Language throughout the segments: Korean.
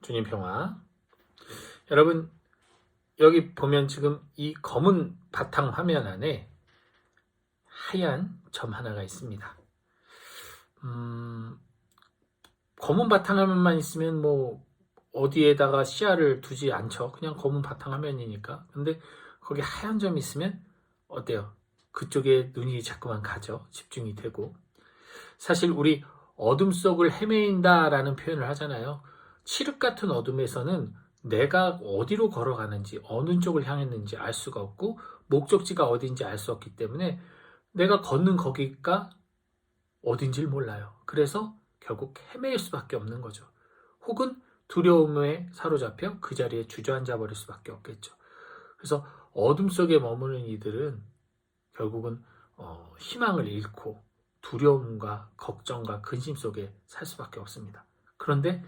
주님 평화. 여러분, 여기 보면 지금 이 검은 바탕 화면 안에 하얀 점 하나가 있습니다. 검은 바탕 화면만 있으면 뭐 어디에다가 시야를 두지 않죠. 그냥 검은 바탕 화면이니까. 근데 거기 하얀 점이 있으면 어때요? 그쪽에 눈이 자꾸만 가죠. 집중이 되고. 사실 우리 어둠 속을 헤매인다라는 표현을 하잖아요. 칠흑 같은 어둠에서는 내가 어디로 걸어가는지, 어느 쪽을 향했는지 알 수가 없고 목적지가 어딘지 알 수 없기 때문에 내가 걷는 거기가 어딘지를 몰라요. 그래서 결국 헤매일 수밖에 없는 거죠. 혹은 두려움에 사로잡혀 그 자리에 주저앉아 버릴 수밖에 없겠죠. 그래서 어둠 속에 머무는 이들은 결국은 희망을 잃고 두려움과 걱정과 근심 속에 살 수밖에 없습니다. 그런데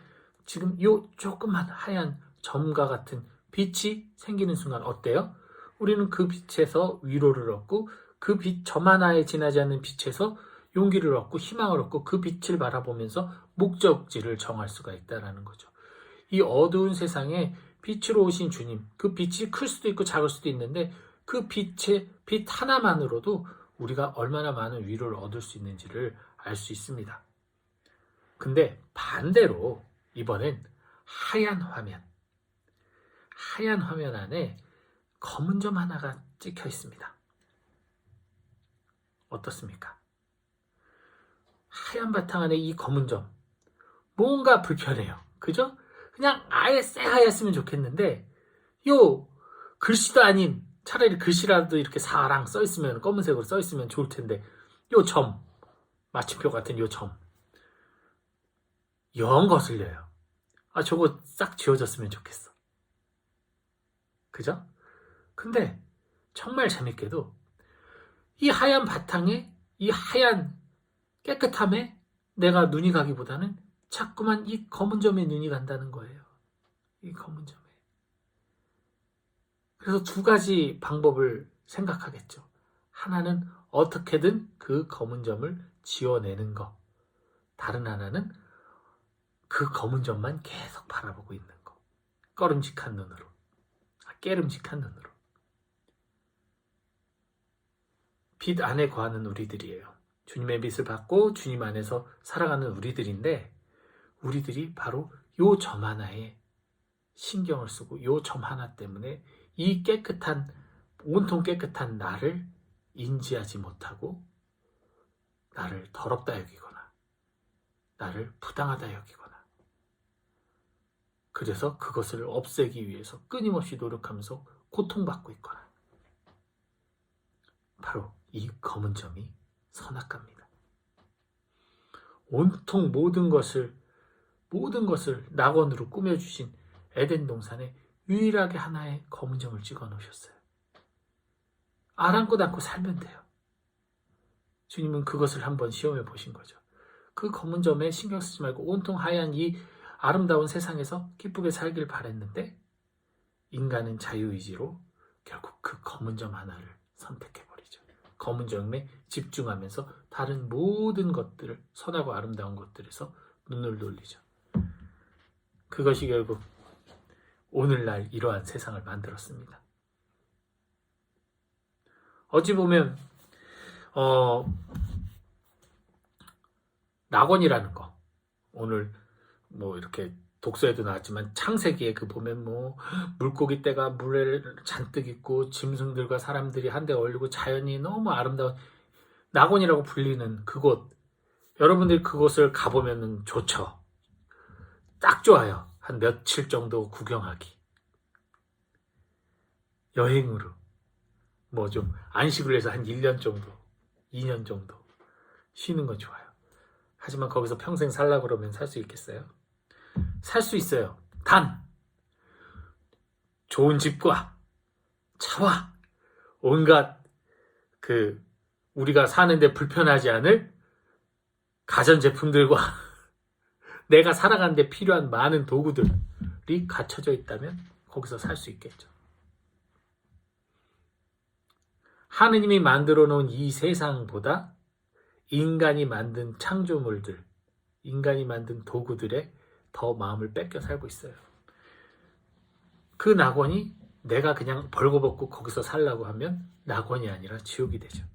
지금 이 조그만 하얀 점과 같은 빛이 생기는 순간 어때요? 우리는 그 빛에서 위로를 얻고 그 빛, 점 하나에 지나지 않는 빛에서 용기를 얻고 희망을 얻고 그 빛을 바라보면서 목적지를 정할 수가 있다는 거죠. 이 어두운 세상에 빛으로 오신 주님, 그 빛이 클 수도 있고 작을 수도 있는데 그 빛의 빛 하나만으로도 우리가 얼마나 많은 위로를 얻을 수 있는지를 알 수 있습니다. 근데 반대로 이번엔 하얀 화면 안에 검은 점 하나가 찍혀 있습니다. 어떻습니까? 하얀 바탕 안에 이 검은 점, 뭔가 불편해요. 그죠? 그냥 아예 새하얗으면 좋겠는데 요 글씨도 아닌, 차라리 글씨라도 이렇게 사랑 써있으면, 검은색으로 써있으면 좋을 텐데 요 점, 마침표 같은 요 점 영 거슬려요. 저거 싹 지워졌으면 좋겠어. 그죠? 근데 정말 재밌게도 이 하얀 바탕에 이 하얀 깨끗함에 내가 눈이 가기보다는 자꾸만 이 검은 점에 눈이 간다는 거예요. 이 검은 점에. 그래서 두 가지 방법을 생각하겠죠. 하나는 어떻게든 그 검은 점을 지워내는 거. 다른 하나는 그 검은 점만 계속 바라보고 있는 거. 꺼름직한 눈으로. 깨름직한 눈으로. 빛 안에 거하는 우리들이에요. 주님의 빛을 받고 주님 안에서 살아가는 우리들인데 우리들이 바로 요 점 하나에 신경을 쓰고 요 점 하나 때문에 이 깨끗한, 온통 깨끗한 나를 인지하지 못하고 나를 더럽다 여기거나 나를 부당하다 여기거나 그래서 그것을 없애기 위해서 끊임없이 노력하면서 고통받고 있거나 바로 이 검은 점이 선악과입니다. 온통 모든 것을 낙원으로 꾸며주신 에덴 동산에 유일하게 하나의 검은 점을 찍어 놓으셨어요. 아랑곳 않고 살면 돼요. 주님은 그것을 한번 시험해 보신 거죠. 그 검은 점에 신경 쓰지 말고 온통 하얀 이 아름다운 세상에서 기쁘게 살길 바랬는데 인간은 자유의지로 결국 그 검은 점 하나를 선택해버리죠. 검은 점에 집중하면서 다른 모든 것들을, 선하고 아름다운 것들에서 눈을 돌리죠. 그것이 결국 오늘날 이러한 세상을 만들었습니다. 어찌 보면 낙원이라는 거, 오늘 뭐 이렇게 독서에도 나왔지만 창세기에 그 보면 뭐 물고기 떼가 물에 잔뜩 있고 짐승들과 사람들이 한데 어울리고 자연이 너무 아름다운 낙원이라고 불리는 그곳, 여러분들이 그곳을 가보면 좋죠. 딱 좋아요. 한 며칠 정도 구경하기. 여행으로. 뭐 좀 안식을 해서 한 1년 정도, 2년 정도 쉬는 건 좋아요. 하지만 거기서 평생 살라고 그러면 살 수 있겠어요? 살 수 있어요. 단 좋은 집과 차와 온갖 우리가 사는데 불편하지 않을 가전제품들과 내가 살아가는데 필요한 많은 도구들이 갖춰져 있다면 거기서 살 수 있겠죠. 하느님이 만들어 놓은 이 세상보다 인간이 만든 창조물들, 인간이 만든 도구들에 더 마음을 뺏겨 살고 있어요. 그 낙원이 내가 그냥 벌거벗고 거기서 살라고 하면 낙원이 아니라 지옥이 되죠.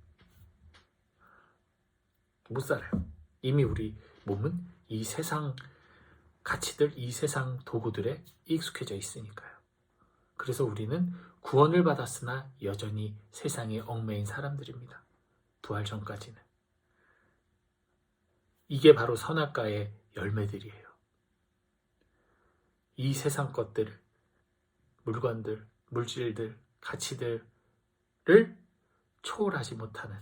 못 살아요. 이미 우리 몸은 이 세상 가치들, 이 세상 도구들에 익숙해져 있으니까요. 그래서 우리는 구원을 받았으나 여전히 세상에 얽매인 사람들입니다. 부활 전까지는. 이게 바로 선악과의 열매들이에요. 이 세상 것들, 물건들, 물질들, 가치들을 초월하지 못하는,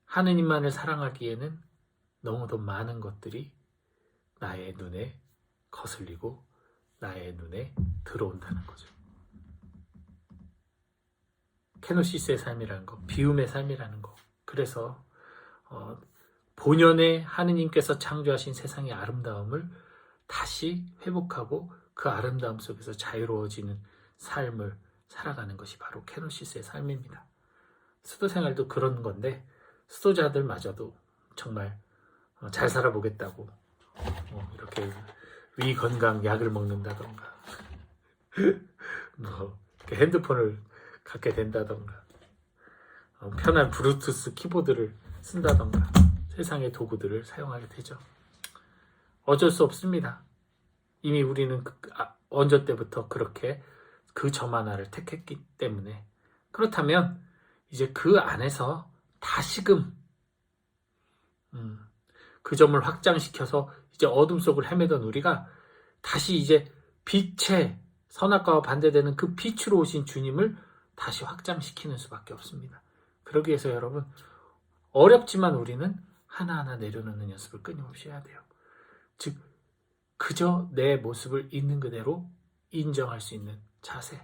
하느님만을 사랑하기에는 너무도 많은 것들이 나의 눈에 거슬리고 나의 눈에 들어온다는 거죠. 케노시스의 삶이라는 거, 비움의 삶이라는 거. 그래서 본연의 하느님께서 창조하신 세상의 아름다움을 다시 회복하고 그 아름다움 속에서 자유로워지는 삶을 살아가는 것이 바로 케노시스의 삶입니다. 수도 생활도 그런 건데, 수도자들마저도 정말 잘 살아보겠다고 이렇게 위 건강 약을 먹는다던가 뭐 핸드폰을 갖게 된다던가 편한 블루투스 키보드를 쓴다던가 세상의 도구들을 사용하게 되죠. 어쩔 수 없습니다. 이미 우리는 언저 때부터 그렇게 그 점 하나를 택했기 때문에. 그렇다면 이제 그 안에서 다시금 그 점을 확장시켜서 이제 어둠 속을 헤매던 우리가 다시 이제 빛의, 선악과와 반대되는 그 빛으로 오신 주님을 다시 확장시키는 수밖에 없습니다. 그러기 위해서 여러분, 어렵지만 우리는 하나하나 내려놓는 연습을 끊임없이 해야 돼요. 즉 그저 내 모습을 있는 그대로 인정할 수 있는 자세,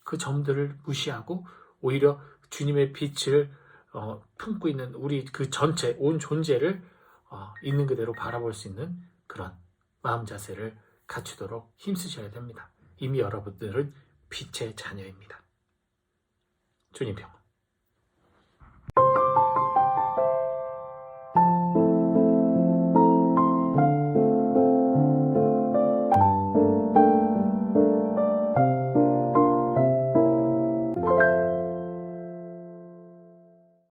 그 점들을 무시하고 오히려 주님의 빛을 품고 있는 우리 그 전체, 온 존재를 있는 그대로 바라볼 수 있는 그런 마음 자세를 갖추도록 힘쓰셔야 됩니다. 이미 여러분들은 빛의 자녀입니다. 주님 평.